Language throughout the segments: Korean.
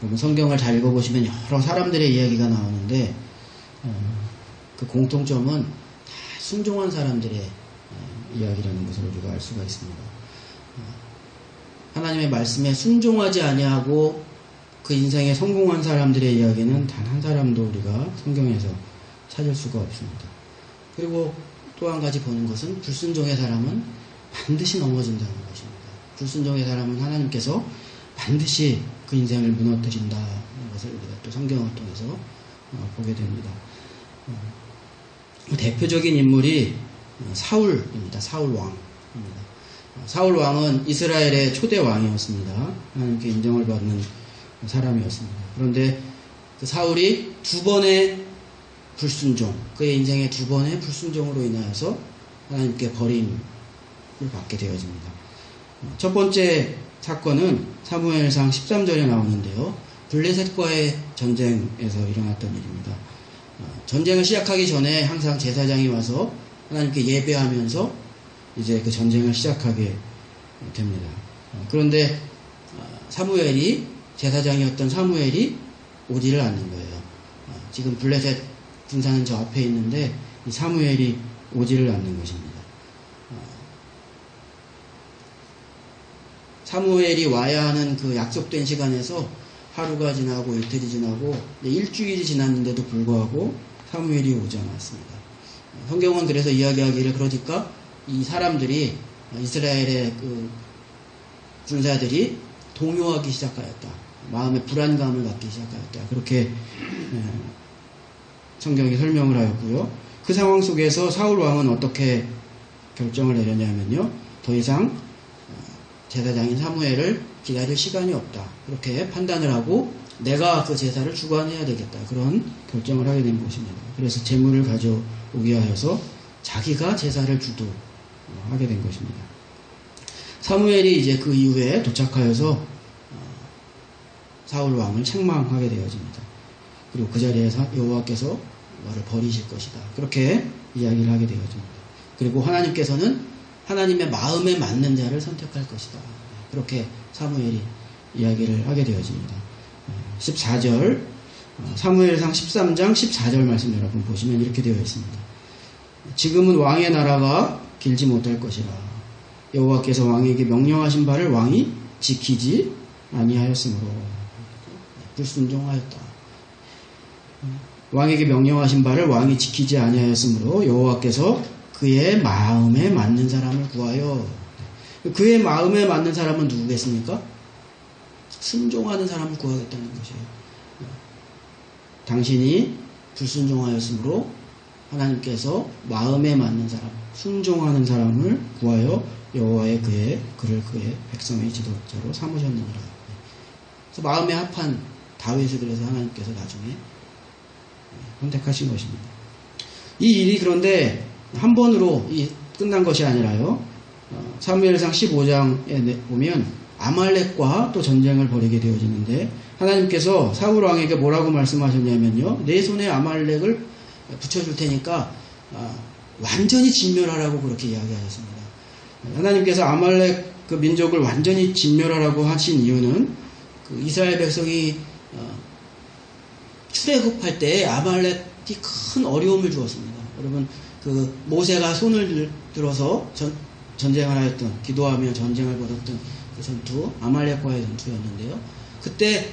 그러면 성경을 잘 읽어보시면 여러 사람들의 이야기가 나오는데 그 공통점은 다 순종한 사람들의 이야기라는 것을 우리가 알 수가 있습니다. 하나님의 말씀에 순종하지 아니하고 그 인생에 성공한 사람들의 이야기는 단 한 사람도 우리가 성경에서 찾을 수가 없습니다. 그리고 또 한 가지 보는 것은 불순종의 사람은 반드시 넘어진다는 것입니다. 불순종의 사람은 하나님께서 반드시 그 인생을 무너뜨린다는 것을 우리가 또 성경을 통해서 보게 됩니다. 대표적인 인물이 사울입니다. 사울 왕입니다. 사울 왕은 이스라엘의 초대 왕이었습니다. 하나님께 인정을 받는 사람이었습니다. 그런데 그 사울이 두 번의 불순종, 그의 인생의 두 번의 불순종으로 인하여서 하나님께 버림을 받게 되어집니다. 첫 번째 사건은 사무엘상 13절에 나오는데요. 블레셋과의 전쟁에서 일어났던 일입니다. 전쟁을 시작하기 전에 항상 제사장이 와서 하나님께 예배하면서 이제 그 전쟁을 시작하게 됩니다. 그런데 사무엘이, 제사장이었던 사무엘이 오지를 않는 거예요. 지금 블레셋 군사는 저 앞에 있는데 이 사무엘이 오지를 않는 것입니다. 사무엘이 와야 하는 그 약속된 시간에서 하루가 지나고 이틀이 지나고 일주일이 지났는데도 불구하고 사무엘이 오지 않았습니다. 성경은 그래서 이야기하기를, 그러니까 이 사람들이, 이스라엘의 그 군사들이 동요하기 시작하였다. 마음에 불안감을 갖기 시작하였다. 그렇게 성경이 설명을 하였고요. 그 상황 속에서 사울 왕은 어떻게 결정을 내렸냐면요. 더 이상 제사장인 사무엘을 기다릴 시간이 없다. 그렇게 판단을 하고 내가 그 제사를 주관해야 되겠다. 그런 결정을 하게 된 것입니다. 그래서 제물을 가져오게 하여서 자기가 제사를 주도하게 된 것입니다. 사무엘이 이제 그 이후에 도착하여서 사울 왕을 책망하게 되어집니다. 그리고 그 자리에 여호와께서 너를 버리실 것이다. 그렇게 이야기를 하게 되어집니다. 그리고 하나님께서는 하나님의 마음에 맞는 자를 선택할 것이다. 그렇게 사무엘이 이야기를 하게 되어집니다. 14절, 사무엘상 13장 14절 말씀 여러분 보시면 이렇게 되어 있습니다. 지금은 왕의 나라가 길지 못할 것이라. 여호와께서 왕에게 명령하신 바를 왕이 지키지 아니하였으므로. 불순종하였다. 왕에게 명령하신 바를 왕이 지키지 아니하였으므로 여호와께서 그의 마음에 맞는 사람을 구하여. 그의 마음에 맞는 사람은 누구겠습니까? 순종하는 사람을 구하겠다는 것이에요. 당신이 불순종하였으므로 하나님께서 마음에 맞는 사람, 순종하는 사람을 구하여 여호와의 그를 그의 백성의 지도자로 삼으셨느니라. 그래서 마음에 합한 다윗을 그래서 하나님께서 나중에 선택하신 것입니다. 이 일이 그런데 한 번으로 끝난 것이 아니라요. 사무엘상 15장에 보면 아말렉과 또 전쟁을 벌이게 되어지는데 하나님께서 사울 왕에게 뭐라고 말씀하셨냐면요. 내 손에 아말렉을 붙여줄 테니까 완전히 진멸하라고 그렇게 이야기하셨습니다. 하나님께서 아말렉 그 민족을 완전히 진멸하라고 하신 이유는 그 이스라엘 백성이 출애굽할 때 아말렉이 큰 어려움을 주었습니다. 여러분 그 모세가 손을 들어서 전쟁을 하였던, 기도하며 전쟁을 벌였던 그 전투, 아말렉과의 전투였는데요. 그때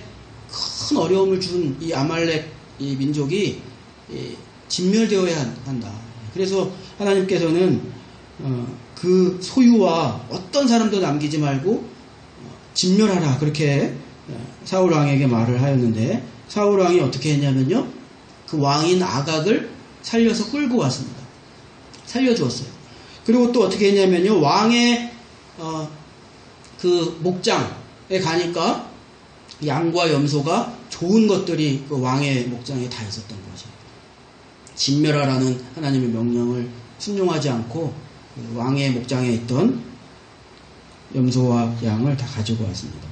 큰 어려움을 준 이 아말렉 이 민족이 진멸되어야 한다. 그래서 하나님께서는 그 소유와 어떤 사람도 남기지 말고 진멸하라. 그렇게 사울 왕에게 말을 하였는데 사울 왕이 어떻게 했냐면요. 그 왕인 아각을 살려서 끌고 왔습니다. 살려주었어요. 그리고 또 어떻게 했냐면요. 왕의 그 목장에 가니까 양과 염소가 좋은 것들이 그 왕의 목장에 다 있었던 거죠. 진멸하라는 하나님의 명령을 순종하지 않고 그 왕의 목장에 있던 염소와 양을 다 가지고 왔습니다.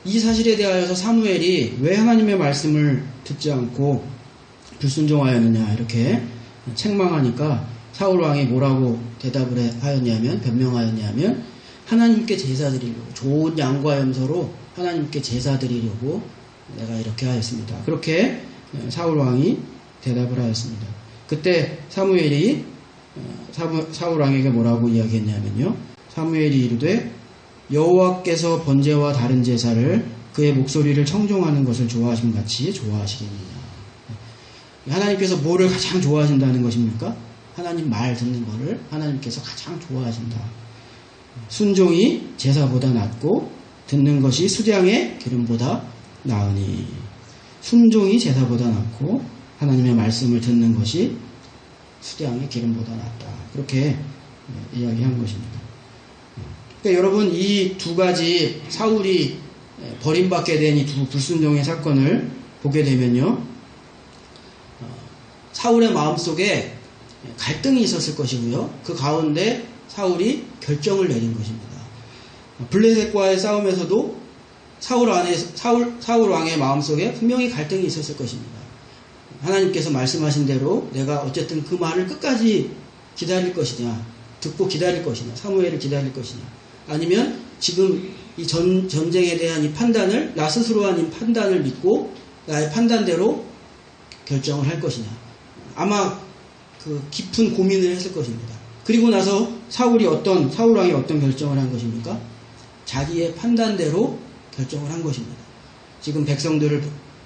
이 사실에 대하여서 사무엘이 왜 하나님의 말씀을 듣지 않고 불순종하였느냐 이렇게 책망하니까 사울 왕이 뭐라고 대답을 하였냐면, 변명하였냐면 하나님께 제사 드리려고 좋은 양과 염소로 하나님께 제사 드리려고 내가 이렇게 하였습니다. 그렇게 사울 왕이 대답을 하였습니다. 그때 사무엘이 사울 왕에게 뭐라고 이야기했냐면요. 사무엘이 이르되 여호와께서 번제와 다른 제사를 그의 목소리를 청종하는 것을 좋아하심 같이 좋아하시겠느냐. 하나님께서 뭐를 가장 좋아하신다는 것입니까? 하나님 말 듣는 것을 하나님께서 가장 좋아하신다. 순종이 제사보다 낫고 듣는 것이 수량의 기름보다 나으니. 순종이 제사보다 낫고 하나님의 말씀을 듣는 것이 수량의 기름보다 낫다. 그렇게 이야기한 것입니다. 그러니까 여러분, 이 두 가지 사울이 버림받게 된 이 두 불순종의 사건을 보게 되면요, 사울의 마음속에 갈등이 있었을 것이고요. 그 가운데 사울이 결정을 내린 것입니다. 블레셋과의 싸움에서도 사울 왕의 마음속에 분명히 갈등이 있었을 것입니다. 하나님께서 말씀하신 대로 내가 어쨌든 그 말을 끝까지 기다릴 것이냐, 듣고 기다릴 것이냐, 사무엘을 기다릴 것이냐, 아니면 지금 이 전쟁에 대한 이 판단을, 나 스스로 한 이 판단을 믿고 나의 판단대로 결정을 할 것이냐. 아마 그 깊은 고민을 했을 것입니다. 그리고 나서 사울 왕이 어떤 결정을 한 것입니까? 자기의 판단대로 결정을 한 것입니다. 지금 백성들의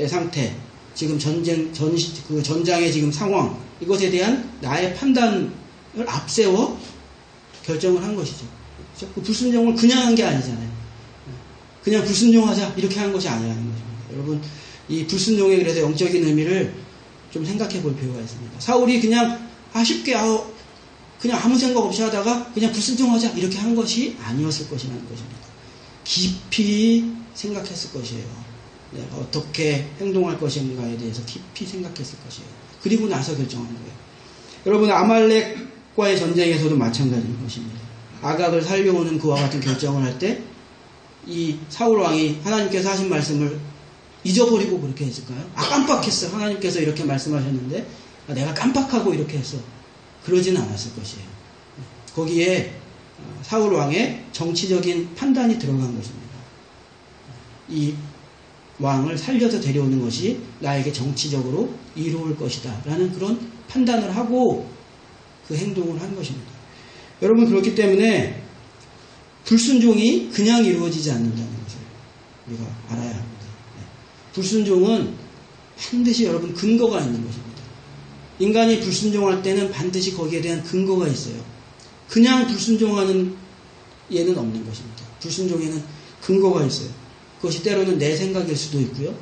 상태, 지금 전장의 지금 상황, 이것에 대한 나의 판단을 앞세워 결정을 한 것이죠. 그 불순종을 그냥 한 게 아니잖아요. 그냥 불순종하자 이렇게 한 것이 아니라는 것입니다. 여러분, 이 불순종의 그래서 영적인 의미를 좀 생각해 볼 필요가 있습니다. 사울이 그냥 쉽게 그냥 아무 생각 없이 하다가 그냥 불순종하자 이렇게 한 것이 아니었을 것이라는 것입니다. 깊이 생각했을 것이에요. 내가 어떻게 행동할 것인가에 대해서 깊이 생각했을 것이에요. 그리고 나서 결정한 거예요. 여러분, 아말렉과의 전쟁에서도 마찬가지인 것입니다. 아각을 살려오는 그와 같은 결정을 할 때 이 사울 왕이 하나님께서 하신 말씀을 잊어버리고 그렇게 했을까요? 깜빡했어. 하나님께서 이렇게 말씀하셨는데 내가 깜빡하고 이렇게 했어. 그러진 않았을 것이에요. 거기에 사울 왕의 정치적인 판단이 들어간 것입니다. 이 왕을 살려서 데려오는 것이 나에게 정치적으로 이로울 것이다 라는 그런 판단을 하고 그 행동을 한 것입니다. 여러분, 그렇기 때문에 불순종이 그냥 이루어지지 않는다는 것을 우리가 알아야 합니다. 불순종은 반드시 여러분 근거가 있는 것입니다. 인간이 불순종할 때는 반드시 거기에 대한 근거가 있어요. 그냥 불순종하는 예는 없는 것입니다. 불순종에는 근거가 있어요. 그것이 때로는 내 생각일 수도 있고요.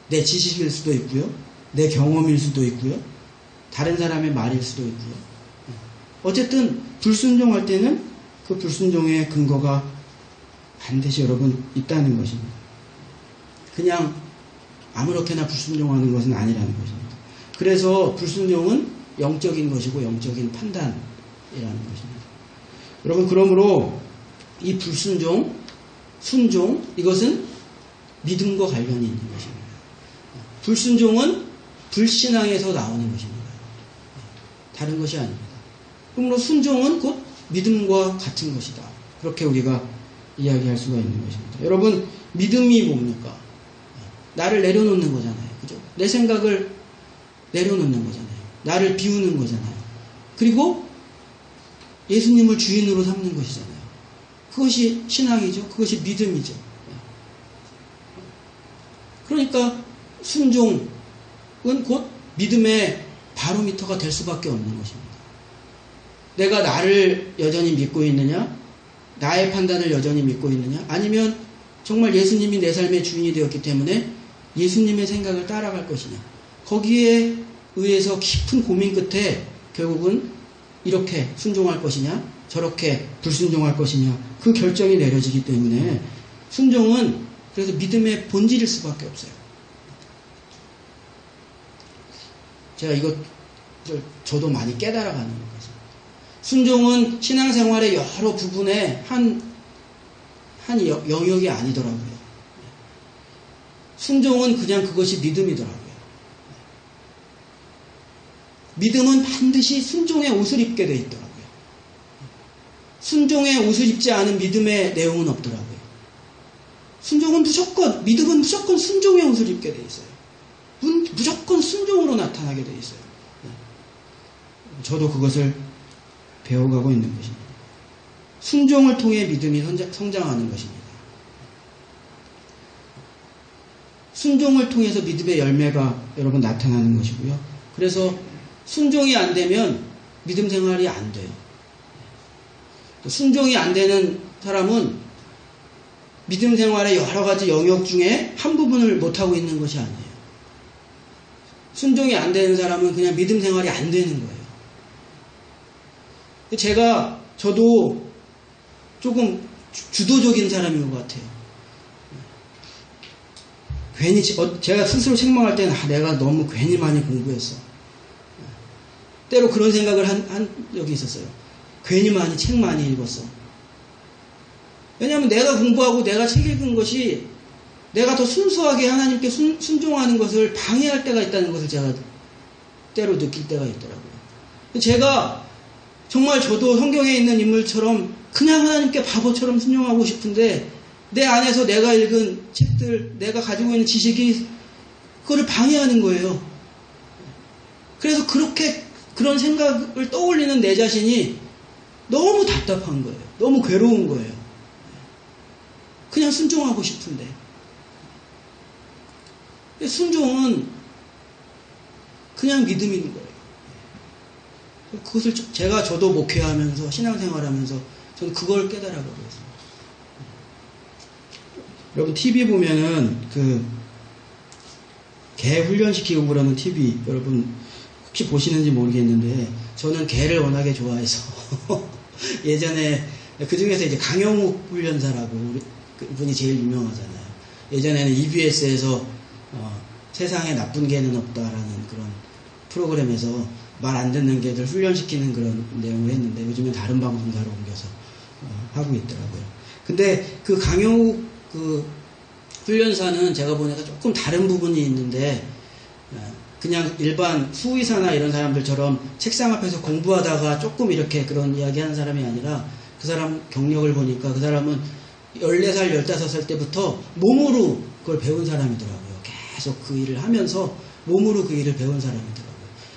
내 지식일 수도 있고요. 내 경험일 수도 있고요. 다른 사람의 말일 수도 있고요. 어쨌든 불순종할 때는 그 불순종의 근거가 반드시 여러분 있다는 것입니다. 그냥 아무렇게나 불순종하는 것은 아니라는 것입니다. 그래서 불순종은 영적인 것이고 영적인 판단이라는 것입니다. 여러분, 그러므로 이 불순종, 순종, 이것은 믿음과 관련이 있는 것입니다. 불순종은 불신앙에서 나오는 것입니다. 다른 것이 아닙니다. 그러므로 순종은 곧 믿음과 같은 것이다. 그렇게 우리가 이야기할 수가 있는 것입니다. 여러분, 믿음이 뭡니까? 나를 내려놓는 거잖아요. 그죠? 내 생각을 내려놓는 거잖아요. 나를 비우는 거잖아요. 그리고 예수님을 주인으로 삼는 것이잖아요. 그것이 신앙이죠. 그것이 믿음이죠. 그러니까 순종은 곧 믿음의 바로미터가 될 수밖에 없는 것입니다. 내가 나를 여전히 믿고 있느냐? 나의 판단을 여전히 믿고 있느냐? 아니면 정말 예수님이 내 삶의 주인이 되었기 때문에 예수님의 생각을 따라갈 것이냐? 거기에 의해서 깊은 고민 끝에 결국은 이렇게 순종할 것이냐? 저렇게 불순종할 것이냐? 그 결정이 내려지기 때문에 순종은 그래서 믿음의 본질일 수밖에 없어요. 제가 이거 저도 많이 깨달아가는 것입니다. 순종은 신앙생활의 여러 부분의 한 영역이 아니더라고요. 순종은 그냥 그것이 믿음이더라고요. 믿음은 반드시 순종의 옷을 입게 돼 있더라고요. 순종의 옷을 입지 않은 믿음의 내용은 없더라고요. 믿음은 무조건 순종의 옷을 입게 돼 있어요. 무조건 순종으로 나타나게 돼 있어요. 저도 그것을 배워가고 있는 것입니다. 순종을 통해 믿음이 성장하는 것입니다. 순종을 통해서 믿음의 열매가 여러분 나타나는 것이고요. 그래서 순종이 안 되면 믿음 생활이 안 돼요. 순종이 안 되는 사람은 믿음 생활의 여러 가지 영역 중에 한 부분을 못하고 있는 것이 아니에요. 순종이 안 되는 사람은 그냥 믿음 생활이 안 되는 거예요. 저도 조금 주도적인 사람인 것 같아요. 괜히 제가 스스로 책망할 때는 내가 너무 괜히 많이 공부했어. 때로 그런 생각을 한 적이 있었어요. 괜히 책 많이 읽었어. 왜냐하면 내가 공부하고 내가 책 읽은 것이 내가 더 순수하게 하나님께 순종하는 것을 방해할 때가 있다는 것을 제가 때로 느낄 때가 있더라고요. 제가 정말 저도 성경에 있는 인물처럼 그냥 하나님께 바보처럼 순종하고 싶은데 내 안에서 내가 읽은 책들, 내가 가지고 있는 지식이 그거를 방해하는 거예요. 그래서 그런 생각을 떠올리는 내 자신이 너무 답답한 거예요. 너무 괴로운 거예요. 그냥 순종하고 싶은데. 순종은 그냥 믿음인 거예요. 그것을 저도 목회하면서 신앙생활하면서 저는 그걸 깨달아가고 있습니다. 여러분 TV 보면은 개 훈련시키고 그러는 TV 여러분 혹시 보시는지 모르겠는데 저는 개를 워낙에 좋아해서 예전에 그 중에서 이제 강영욱 훈련사라고 그분이 제일 유명하잖아요. 예전에는 EBS에서 세상에 나쁜 개는 없다라는 그런 프로그램에서 말 안 듣는 개들 훈련시키는 그런 내용을 했는데 요즘엔 다른 방송사로 옮겨서 하고 있더라고요. 근데 그 강영욱 훈련사는 제가 보니까 조금 다른 부분이 있는데 그냥 일반 수의사나 이런 사람들처럼 책상 앞에서 공부하다가 조금 이렇게 그런 이야기 하는 사람이 아니라 그 사람 경력을 보니까 그 사람은 14살, 15살 때부터 몸으로 그걸 배운 사람이더라고요. 계속 그 일을 하면서 몸으로 그 일을 배운 사람이더라고요.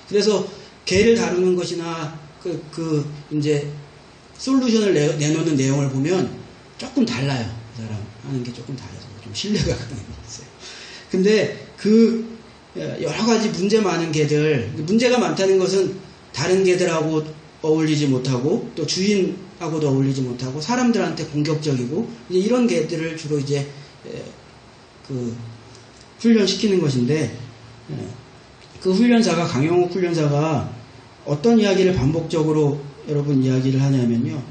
그래서 개를 다루는 것이나 이제 솔루션을 내놓는 내용을 보면 조금 달라요. 그 사람 하는 게 조금 달라서 좀 신뢰가 가는 게 있어요. 근데 여러 가지 문제 많은 개들, 문제가 많다는 것은 다른 개들하고 어울리지 못하고 또 주인하고도 어울리지 못하고 사람들한테 공격적이고 이제 이런 개들을 주로 이제 훈련시키는 것인데 그 훈련사가 강영욱 훈련사가 어떤 이야기를 반복적으로 여러분 이야기를 하냐면요.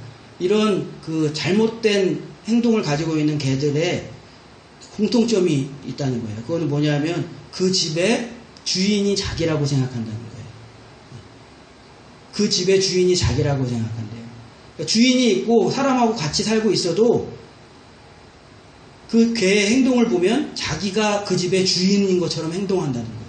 이런 잘못된 행동을 가지고 있는 개들의 공통점이 있다는 거예요. 그거는 뭐냐면 그 집의 주인이 자기라고 생각한다는 거예요. 그 집의 주인이 자기라고 생각한대요. 그러니까 주인이 있고 사람하고 같이 살고 있어도 그 개의 행동을 보면 자기가 그 집의 주인인 것처럼 행동한다는 거예요.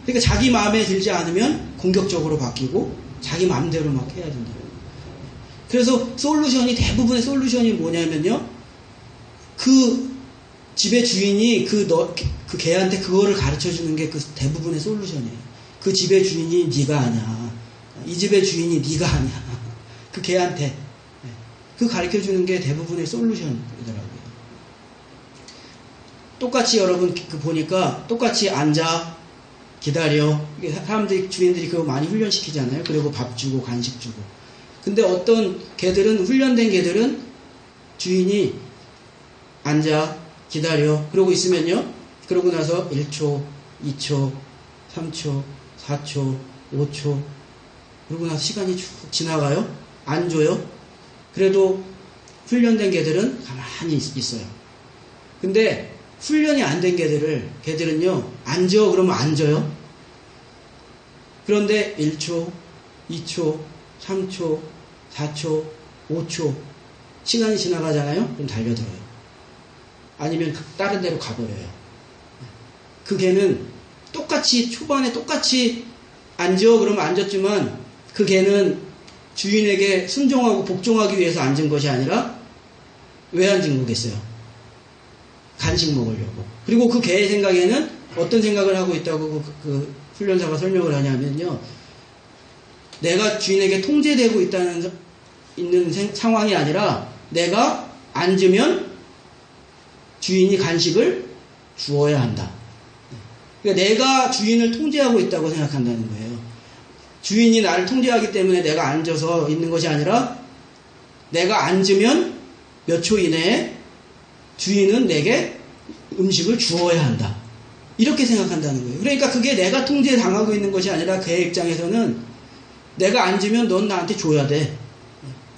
그러니까 자기 마음에 들지 않으면 공격적으로 바뀌고 자기 마음대로 막 해야 된다는 거예요. 그래서 대부분의 솔루션이 뭐냐면요. 그 집의 주인이 그 개한테 그거를 가르쳐 주는 게 그 대부분의 솔루션이에요. 그 집의 주인이 네가 아냐. 이 집의 주인이 네가 아냐. 그 개한테. 그 가르쳐 주는 게 대부분의 솔루션이더라고요. 똑같이 여러분 보니까 똑같이 앉아, 기다려. 주인들이 그거 많이 훈련시키잖아요. 그리고 밥 주고 간식 주고. 근데 어떤 개들은, 훈련된 개들은 주인이 앉아, 기다려. 그러고 있으면요. 그러고 나서 1초, 2초, 3초, 4초, 5초. 그러고 나서 시간이 쭉 지나가요. 안 줘요. 그래도 훈련된 개들은 가만히 있어요. 근데 훈련이 안 된 개들은요. 앉아 그러면 앉아요. 그런데 1초, 2초, 3초, 4초, 5초 시간이 지나가잖아요. 그럼 달려들어요. 아니면 다른 데로 가버려요. 그 개는 초반에 똑같이 앉아 그러면 앉았지만 그 개는 주인에게 순종하고 복종하기 위해서 앉은 것이 아니라 왜 안 진 거겠어요? 간식 먹으려고. 그리고 그 개의 생각에는 어떤 생각을 하고 있다고 그 훈련사가 설명을 하냐면요. 내가 주인에게 통제되고 있는 상황이 아니라 내가 앉으면 주인이 간식을 주어야 한다. 그러니까 내가 주인을 통제하고 있다고 생각한다는 거예요. 주인이 나를 통제하기 때문에 내가 앉아서 있는 것이 아니라 내가 앉으면 몇 초 이내에 주인은 내게 음식을 주어야 한다. 이렇게 생각한다는 거예요. 그러니까 그게 내가 통제당하고 있는 것이 아니라 그의 입장에서는 내가 앉으면 넌 나한테 줘야 돼.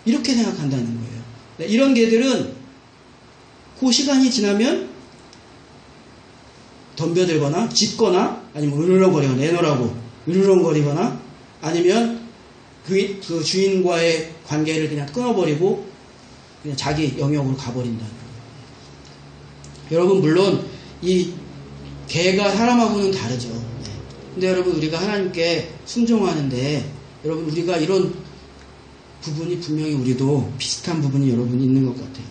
이렇게 생각한다는 거예요. 이런 개들은 그 시간이 지나면 덤벼들거나 짖거나 아니면 으르렁거리거나 내놓으라고 으르렁거리거나 아니면 그 주인과의 관계를 그냥 끊어버리고 그냥 자기 영역으로 가버린다는 거예요. 여러분 물론 이 개가 사람하고는 다르죠. 근데 여러분 우리가 하나님께 순종하는데 여러분 우리가 이런 부분이 분명히 우리도 비슷한 부분이 여러분 있는 것 같아요.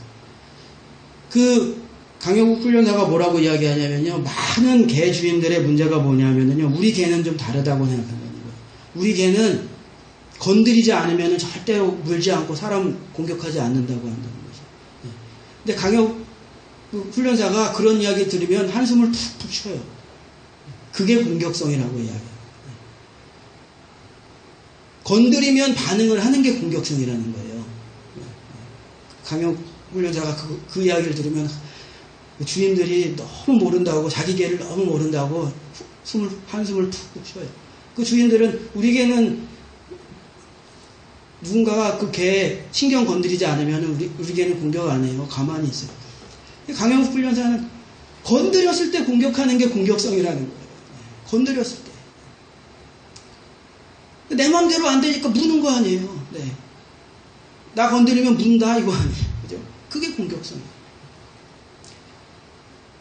그 강효국 훈련사가 뭐라고 이야기하냐면요. 많은 개 주인들의 문제가 뭐냐면요. 우리 개는 좀 다르다고 생각한다는 거예요. 우리 개는 건드리지 않으면 절대로 물지 않고 사람 공격하지 않는다고 한다는 거죠. 근데 강효국 훈련사가 그런 이야기 들으면 한숨을 푹푹 쉬어요. 그게 공격성이라고 이야기해요. 건드리면 반응을 하는 게 공격성이라는 거예요. 강효 훈련사가 그 이야기를 들으면 주인들이 너무 모른다고 자기 개를 너무 모른다고 한숨을 푹푹 쉬어요. 그 주인들은 우리 개는 누군가가 그 개 신경 건드리지 않으면 우리 개는 공격 안 해요. 가만히 있어요. 강효국 훈련사는 건드렸을 때 공격하는 게 공격성이라는 거예요. 건드렸을 때. 내 마음대로 안 되니까 무는 거 아니에요. 네. 나 건드리면 문다 이거 아니에요. 그죠? 그게 공격성이에요.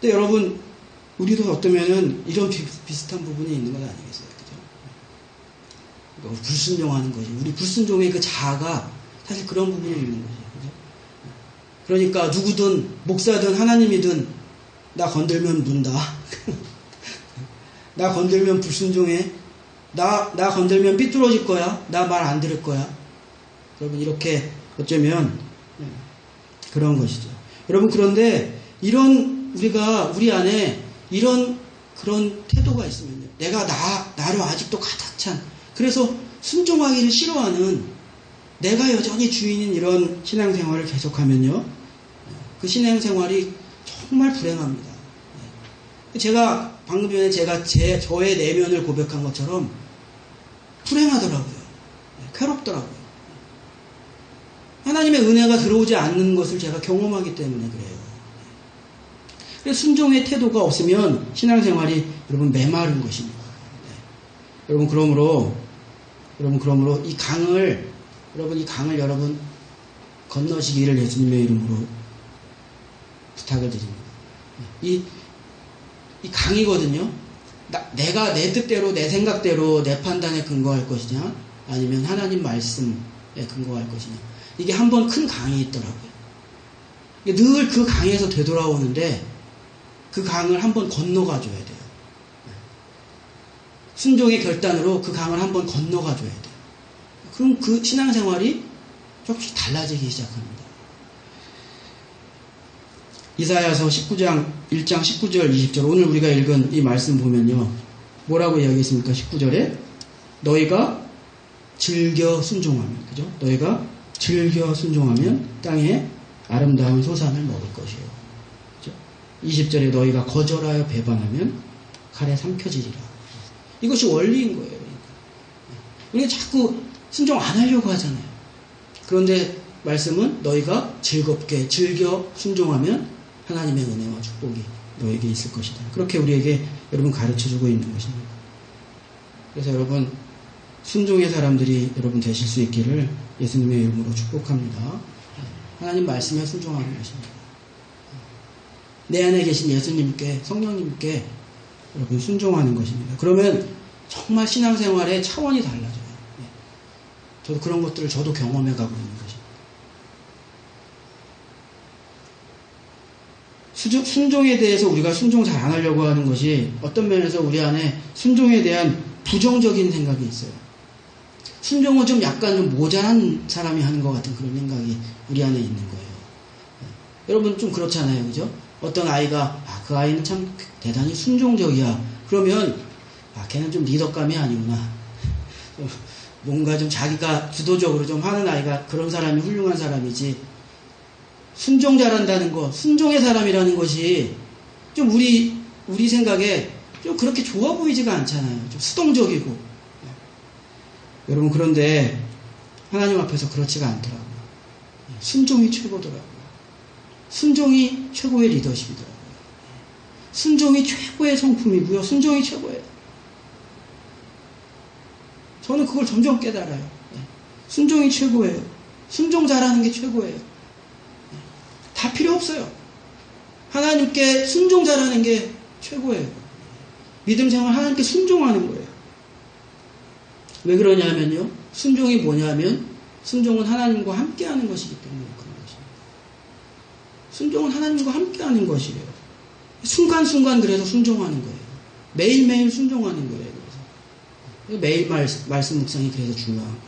근데 여러분 우리도 어쩌면은 이런 비슷한 부분이 있는 건 아니겠어요. 그죠? 그러니까 불순종하는 거지. 우리 불순종의 그 자아가 사실 그런 부분이 있는 거죠. 그죠? 그러니까 누구든 목사든 하나님이든 나 건들면 문다. 나 건들면 불순종해. 나 건들면 삐뚤어질 거야. 나 말 안 들을 거야. 여러분 이렇게 어쩌면 그런 것이죠. 여러분 그런데 우리 안에 그런 태도가 있으면요. 내가 나를 아직도 가득 찬 그래서 순종하기를 싫어하는 내가 여전히 주인인 이런 신앙생활을 계속하면요. 그 신앙생활이 정말 불행합니다. 제가 방금 전에 저의 내면을 고백한 것처럼 불행하더라고요. 괴롭더라고요. 하나님의 은혜가 들어오지 않는 것을 제가 경험하기 때문에 그래요. 그래서 순종의 태도가 없으면 신앙생활이 여러분 메마른 것입니다. 여러분 그러므로 이 강을 여러분 건너시기를 예수님의 이름으로 부탁을 드립니다. 이 강이거든요. 내가 내 뜻대로 내 생각대로 내 판단에 근거할 것이냐 아니면 하나님 말씀에 근거할 것이냐 이게 한번 큰 강이 있더라고요. 늘 그 강에서 되돌아오는데 그 강을 한번 건너가 줘야 돼요. 순종의 결단으로 그 강을 한번 건너가 줘야 돼요. 그럼 그 신앙생활이 조금씩 달라지기 시작합니다. 이사야서 19장 1장 19절 20절 오늘 우리가 읽은 이 말씀 보면요. 뭐라고 이야기했습니까? 19절에 너희가 즐겨 순종하면 그죠? 너희가 즐겨 순종하면 땅에 아름다운 소산을 먹을 것이요. 그죠? 20절에 너희가 거절하여 배반하면 칼에 삼켜지리라. 이것이 원리인 거예요. 우리가 자꾸 순종 안 하려고 하잖아요. 그런데 말씀은 너희가 즐겁게 즐겨 순종하면 하나님의 은혜와 축복이 너에게 있을 것이다. 그렇게 우리에게 여러분 가르쳐주고 있는 것입니다. 그래서 여러분 순종의 사람들이 여러분 되실 수 있기를 예수님의 이름으로 축복합니다. 하나님 말씀에 순종하는 것입니다. 내 안에 계신 예수님께 성령님께 여러분 순종하는 것입니다. 그러면 정말 신앙생활의 차원이 달라져요. 저도 그런 것들을 저도 경험해 가고 있는 것입니다. 순종에 대해서 우리가 순종 잘 안 하려고 하는 것이 어떤 면에서 우리 안에 순종에 대한 부정적인 생각이 있어요. 순종은 좀 약간 좀 모자란 사람이 하는 것 같은 그런 생각이 우리 안에 있는 거예요. 여러분 좀 그렇잖아요. 그죠? 어떤 아이가 그 아이는 참 대단히 순종적이야. 그러면 걔는 좀 리더감이 아니구나. 뭔가 좀 자기가 주도적으로 좀 하는 아이가 그런 사람이 훌륭한 사람이지. 순종 잘한다는 거, 순종의 사람이라는 것이 좀 우리 생각에 좀 그렇게 좋아 보이지가 않잖아요. 좀 수동적이고. 여러분 그런데 하나님 앞에서 그렇지가 않더라고요. 순종이 최고더라고요. 순종이 최고의 리더십이더라고요. 순종이 최고의 성품이고요. 순종이 최고예요. 저는 그걸 점점 깨달아요. 순종이 최고예요. 순종 잘하는 게 최고예요. 다 필요 없어요. 하나님께 순종 잘하는 게 최고예요. 믿음 생활 하나님께 순종하는 거예요. 왜 그러냐면요. 순종이 뭐냐면 순종은 하나님과 함께하는 것이기 때문에 그런 것입니다. 순종은 하나님과 함께하는 것이에요. 순간순간 그래서 순종하는 거예요. 매일매일 순종하는 거예요. 그래서 매일 말씀 묵상이 그래서 중요한 거예요.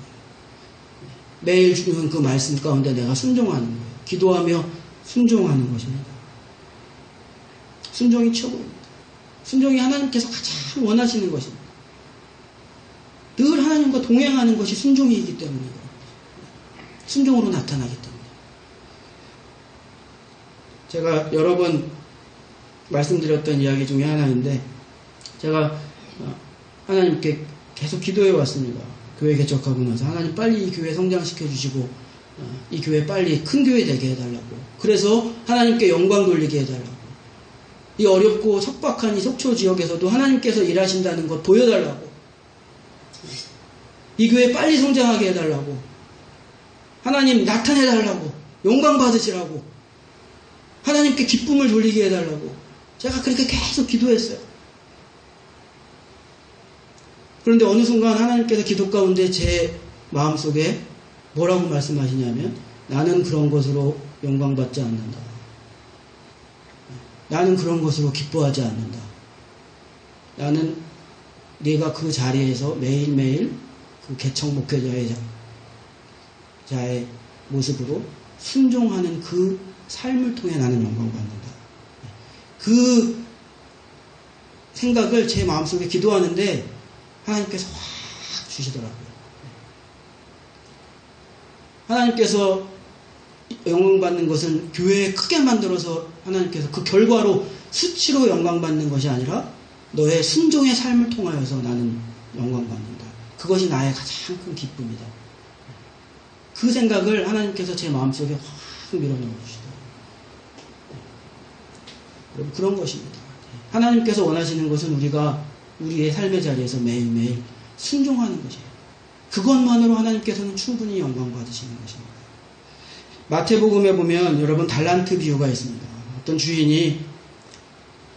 매일 주는 그 말씀 가운데 내가 순종하는 거예요. 기도하며 순종하는 것입니다. 순종이 최고입니다. 순종이 하나님께서 가장 원하시는 것입니다. 늘 하나님과 동행하는 것이 순종이기 때문이에요. 순종으로 나타나기 때문에. 제가 여러 번 말씀드렸던 이야기 중에 하나인데 제가 하나님께 계속 기도해 왔습니다. 교회 개척하고 나서 하나님 빨리 이 교회 성장시켜 주시고 이 교회 빨리 큰 교회 되게 해달라고. 그래서 하나님께 영광 돌리게 해달라고. 이 어렵고 척박한 이 속초 지역에서도 하나님께서 일하신다는 것 보여달라고. 이 교회 빨리 성장하게 해달라고. 하나님 나타내달라고. 영광 받으시라고. 하나님께 기쁨을 돌리게 해달라고. 제가 그렇게 계속 기도했어요. 그런데 어느 순간 하나님께서 기도 가운데 제 마음속에 뭐라고 말씀하시냐면 나는 그런 것으로 영광받지 않는다. 나는 그런 것으로 기뻐하지 않는다. 나는 네가 그 자리에서 매일매일 그 개척 목회자의 자의 모습으로 순종하는 그 삶을 통해 나는 영광받는다. 그 생각을 제 마음속에 기도하는데 하나님께서 확 주시더라고요. 하나님께서 영광받는 것은 교회에 크게 만들어서 하나님께서 그 결과로 수치로 영광받는 것이 아니라 너의 순종의 삶을 통하여서 나는 영광받는다. 그것이 나의 가장 큰 기쁨이다. 그 생각을 하나님께서 제 마음속에 확 밀어넣어 주시더라고요. 여러분 그런 것입니다. 하나님께서 원하시는 것은 우리가 우리의 삶의 자리에서 매일매일 순종하는 것이에요. 그것만으로 하나님께서는 충분히 영광 받으시는 것입니다. 마태복음에 보면 여러분 달란트 비유가 있습니다. 어떤 주인이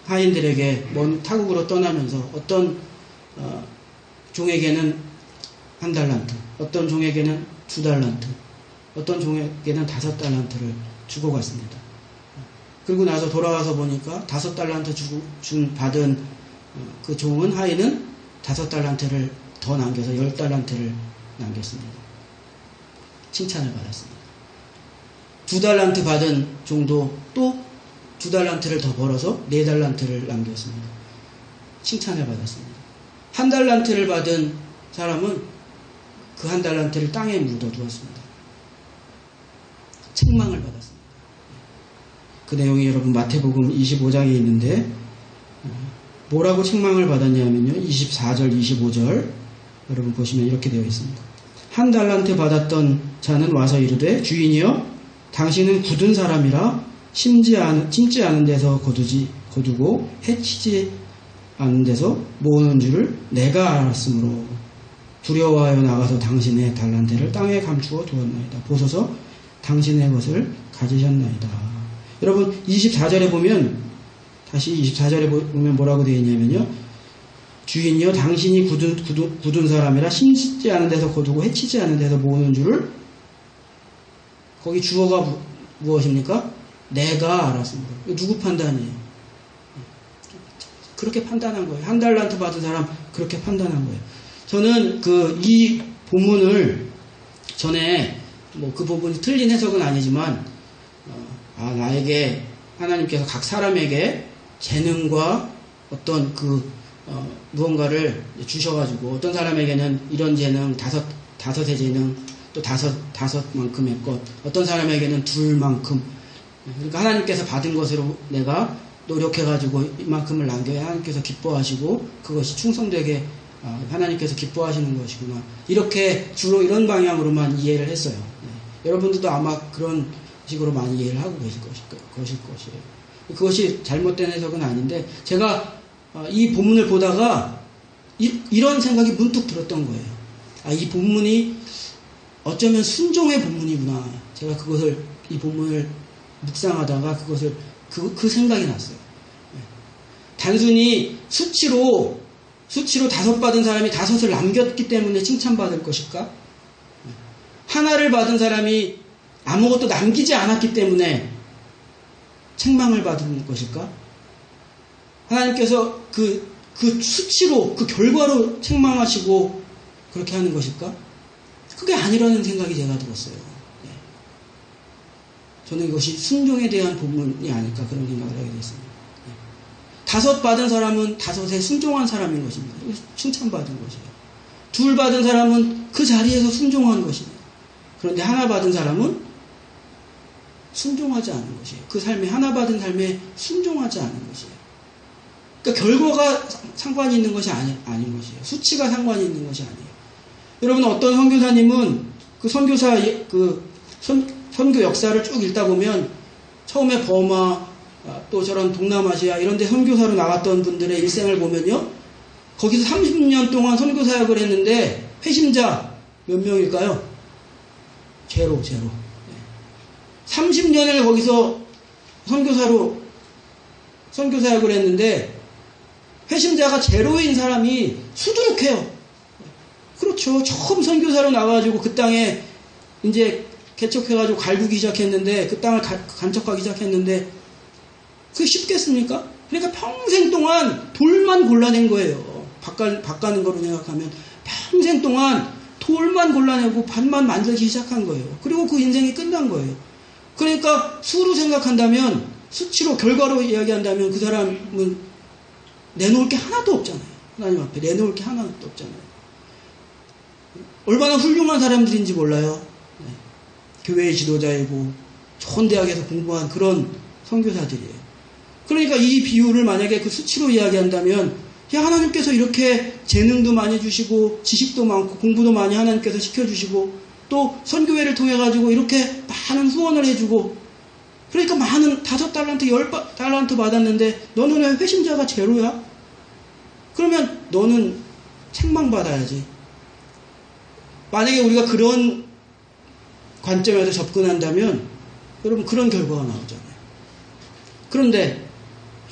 하인들에게 먼 타국으로 떠나면서 어떤 종에게는 1달란트, 어떤 종에게는 2달란트, 어떤 종에게는 5달란트를 주고 갔습니다. 그리고 나서 돌아와서 보니까 5달란트 받은 그 종은 하인은 5달란트를 더 남겨서 10달란트를 남겼습니다. 칭찬을 받았습니다. 2달란트 받은 종도 또 2달란트를 더 벌어서 4달란트를 남겼습니다. 칭찬을 받았습니다. 1달란트를 받은 사람은 그 1달란트를 땅에 묻어두었습니다. 책망을 받았습니다. 그 내용이 여러분 마태복음 25장에 있는데 뭐라고 책망을 받았냐면요. 24절, 25절 여러분 보시면 이렇게 되어 있습니다. 1달란트 받았던 자는 와서 이르되 주인이여 당신은 굳은 사람이라 심지 않은 데서 거두고 해치지 않은 데서 모으는 줄을 내가 알았으므로 두려워하여 나가서 당신의 달란트를 땅에 감추어 두었나이다. 보소서 당신의 것을 가지셨나이다. 여러분 24절에 보면 다시 24절에 보면 뭐라고 되어 있냐면요. 주인이여 당신이 굳은 사람이라 심지 않은 데서 거두고 해치지 않은 데서 모으는 줄을 거기 주어가 무엇입니까? 내가 알았습니다. 누구 판단이에요? 그렇게 판단한 거예요. 한 달란트 받은 사람 그렇게 판단한 거예요. 저는 이 본문을 전에 그 부분이 틀린 해석은 아니지만 나에게 하나님께서 각 사람에게 재능과 어떤 무언가를 주셔가지고 어떤 사람에게는 이런 재능 다섯의 재능 또 다섯만큼의 것 어떤 사람에게는 둘만큼 그러니까 하나님께서 받은 것으로 내가 노력해가지고 이만큼을 남겨야 하나님께서 기뻐하시고 그것이 충성되게 하나님께서 기뻐하시는 것이구나. 이렇게 주로 이런 방향으로만 이해를 했어요. 네. 여러분들도 아마 그런 식으로 많이 이해를 하고 계실 것이에요. 그것이 잘못된 해석은 아닌데 제가 이 본문을 보다가 이런 생각이 문득 들었던 거예요. 이 본문이 어쩌면 순종의 본문이구나. 제가 이 본문을 묵상하다가 그 생각이 났어요. 단순히 수치로 다섯 받은 사람이 다섯을 남겼기 때문에 칭찬받을 것일까? 하나를 받은 사람이 아무것도 남기지 않았기 때문에 책망을 받은 것일까? 하나님께서 그 수치로, 그 결과로 책망하시고 그렇게 하는 것일까? 그게 아니라는 생각이 제가 들었어요. 저는 이것이 순종에 대한 본문이 아닐까 그런 생각을 하게 됐습니다. 다섯 받은 사람은 다섯에 순종한 사람인 것입니다. 칭찬받은 것이에요. 둘 받은 사람은 그 자리에서 순종한 것입니다. 그런데 하나 받은 사람은 순종하지 않은 것이에요. 그 삶에 하나 받은 삶에 순종하지 않은 것이에요. 그러니까 결과가 상관이 있는 것이 아닌 것이에요. 수치가 상관이 있는 것이 아니에요. 여러분 어떤 선교사님은 선교 역사를 쭉 읽다 보면 처음에 버마 또 저런 동남아시아 이런 데 선교사로 나갔던 분들의 일생을 보면요. 거기서 30년 동안 선교 사역을 했는데 회심자 몇 명일까요? 제로. 30년을 거기서 선교 사역을 했는데 회심자가 제로인 사람이 수두룩해요. 그렇죠. 처음 선교사로 나가가지고 그 땅에 이제 개척해가지고 갈구기 시작했는데 그 땅을 간척하기 시작했는데 그게 쉽겠습니까? 그러니까 평생 동안 돌만 골라낸 거예요. 바꾸는 거로 생각하면 평생 동안 돌만 골라내고 밭만 만들기 시작한 거예요. 그리고 그 인생이 끝난 거예요. 그러니까 수로 생각한다면 수치로 결과로 이야기한다면 그 사람은 내놓을 게 하나도 없잖아요. 하나님 앞에 내놓을 게 하나도 없잖아요. 얼마나 훌륭한 사람들인지 몰라요. 교회의 지도자이고 좋은 대학에서 공부한 그런 선교사들이에요. 그러니까 이 비유를 만약에 그 수치로 이야기한다면 하나님께서 이렇게 재능도 많이 주시고 지식도 많고 공부도 많이 하나님께서 시켜주시고 또 선교회를 통해 가지고 이렇게 많은 후원을 해주고 그러니까 많은 5달란트 10달란트 받았는데 너는 왜 회심자가 제로야? 그러면 너는 책망받아야지. 만약에 우리가 그런 관점에서 접근한다면 여러분 그런 결과가 나오잖아요. 그런데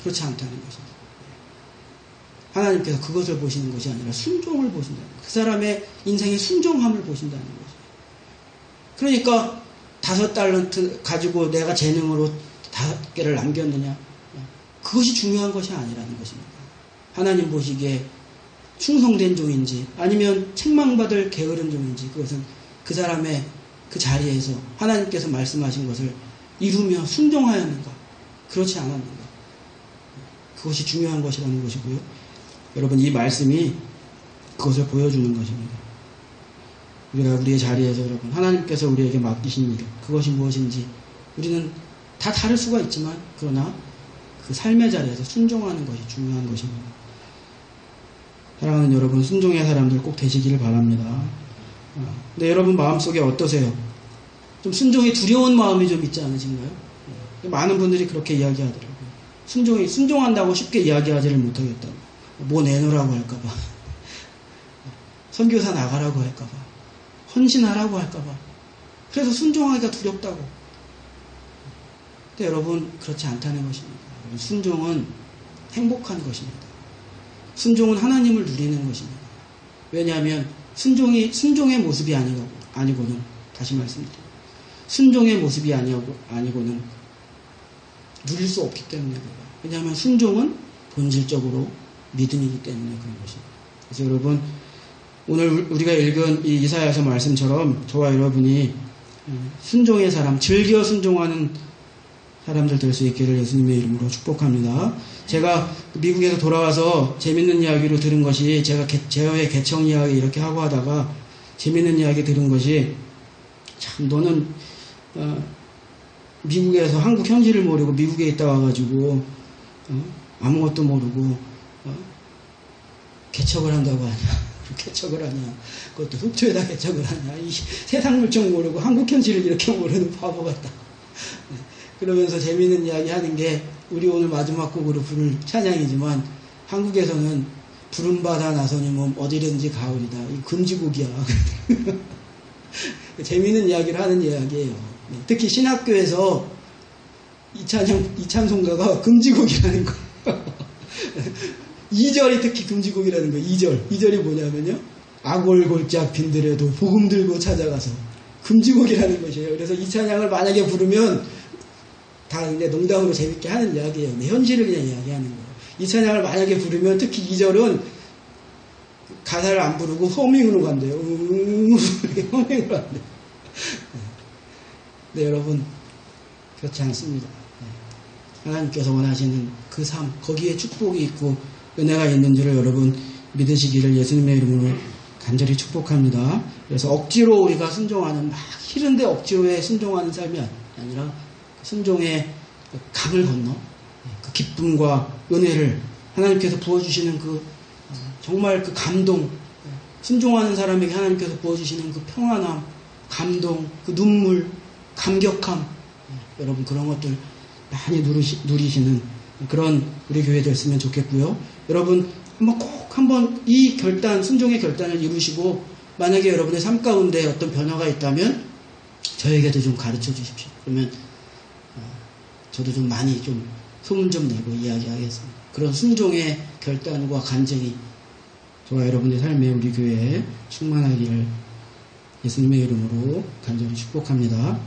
그렇지 않다는 것입니다. 하나님께서 그것을 보시는 것이 아니라 순종을 보신다는 거예요. 그 사람의 인생의 순종함을 보신다는 거죠. 그러니까 5달란트 가지고 내가 재능으로 5개를 남겼느냐 그것이 중요한 것이 아니라는 것입니다. 하나님 보시기에 충성된 종인지 아니면 책망받을 게으른 종인지 그것은 그 사람의 그 자리에서 하나님께서 말씀하신 것을 이루며 순종하였는가 그렇지 않았는가 그것이 중요한 것이라는 것이고요. 여러분 이 말씀이 그것을 보여주는 것입니다. 우리가 우리의 자리에서 여러분 하나님께서 우리에게 맡기신 일 그것이 무엇인지 우리는 다 다를 수가 있지만 그러나 그 삶의 자리에서 순종하는 것이 중요한 것입니다. 사랑하는 여러분 순종의 사람들 꼭 되시기를 바랍니다. 근데 여러분 마음속에 어떠세요? 좀 순종이 두려운 마음이 좀 있지 않으신가요? 많은 분들이 그렇게 이야기하더라고요. 순종한다고 쉽게 이야기하지를 못하겠다고. 뭐 내놓으라고 할까봐. 선교사 나가라고 할까봐. 헌신하라고 할까봐. 그래서 순종하기가 두렵다고. 근데 여러분 그렇지 않다는 것입니다. 순종은 행복한 것입니다. 순종은 하나님을 누리는 것입니다. 왜냐하면 순종의 모습이 아니고는 다시 말씀드립니다. 순종의 모습이 아니고는 누릴 수 없기 때문에 그래요. 왜냐하면 순종은 본질적으로 믿음이기 때문에 그런 것입니다. 그래서 여러분, 오늘 우리가 읽은 이 이사야서 말씀처럼 저와 여러분이 순종의 사람, 즐겨 순종하는 사람들 될 수 있기를 예수님의 이름으로 축복합니다. 제가 미국에서 돌아와서 재밌는 이야기로 들은 것이, 제가 제어의 개청 이야기 이렇게 하고 하다가 재밌는 이야기 들은 것이, 참 너는 미국에서 한국 현실을 모르고 미국에 있다 와가지고 아무것도 모르고 개척을 한다고 하냐, 개척을 하냐, 그것도 속초에다 개척을 하냐, 이 세상 물정 모르고 한국 현실을 이렇게 모르는 바보 같다. 그러면서 재미있는 이야기 하는 게, 우리 오늘 마지막 곡으로 부를 찬양이지만 한국에서는 부름받아 나서니 몸 어디든지 가오리다, 이 금지곡이야. 재미있는 이야기를 하는 이야기예요. 특히 신학교에서 이 찬송가가 금지곡이라는 거. 2절이 특히 금지곡이라는 거예요. 2절이 뭐냐면요, 아골골짝 빈들에도 복음 들고 찾아가서, 금지곡이라는 것이에요. 그래서 이 찬양을 만약에 부르면 다 근데 농담으로 재밌게 하는 이야기예요. 현실을 그냥 이야기하는 거예요. 이 찬양을 만약에 부르면 특히 2절은 가사를 안 부르고 허밍으로 간대요. 허밍으로 간대요. 네, 여러분, 그렇지 않습니다. 하나님께서 원하시는 그 삶, 거기에 축복이 있고 은혜가 있는 줄을 여러분 믿으시기를 예수님의 이름으로 간절히 축복합니다. 그래서 억지로 우리가 순종하는, 막 싫은데 억지로의 순종하는 삶이 아니라 순종의 강을 건너 그 기쁨과 은혜를 하나님께서 부어주시는 정말 그 감동, 순종하는 사람에게 하나님께서 부어주시는 그 평안함, 감동, 그 눈물, 감격함, 여러분 그런 것들 많이 누리시는 그런 우리 교회 됐으면 좋겠고요. 여러분 한번 이 순종의 결단을 이루시고, 만약에 여러분의 삶 가운데 어떤 변화가 있다면 저에게도 좀 가르쳐 주십시오. 그러면 저도 좀 많이 좀 소문 좀 내고 이야기하겠습니다. 그런 순종의 결단과 간증이 저와 여러분의 삶에, 우리 교회에 충만하기를 예수님의 이름으로 간절히 축복합니다.